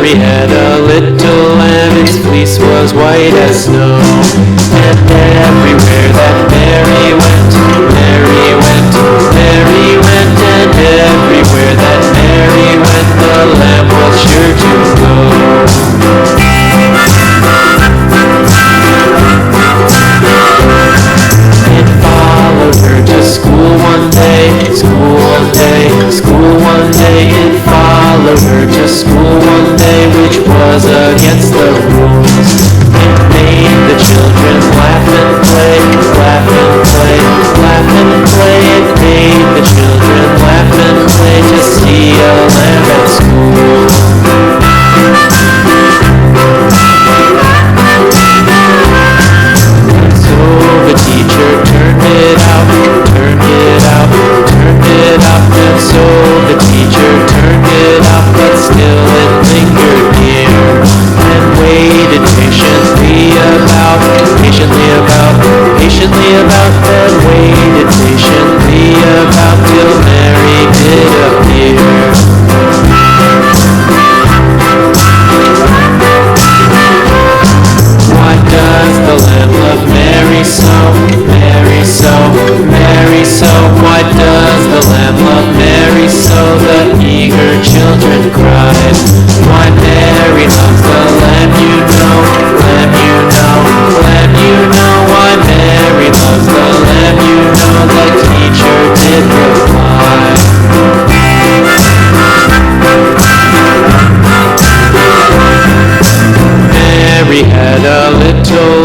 Mary had a little lamb, its fleece was white as snow. And everywhere that Mary went, Mary went, Mary went, and everywhere that Mary went, the lamb was sure to go. It followed her to school one day, school one day, school one day. It followed her to school one day, which was against the rules. It made the children laugh and play, laugh and play, laugh and play. It made the children laugh and play to see a lamb at school. So the teacher turned it out, turned it out, turned it out. And so the teacher turned it out, but still it lingered near, and waited patiently about, patiently about, patiently about, then waited patiently about till Mary did appear. Why does the Lamb love Mary so, Mary so, Mary so? Why does the Lamb love Mary so? The eager children cried. Why Mary loves the Lamb, you know, Lamb, you know, Lamb, you know. Why Mary loves the Lamb, you know, the teacher did reply. Mary had a little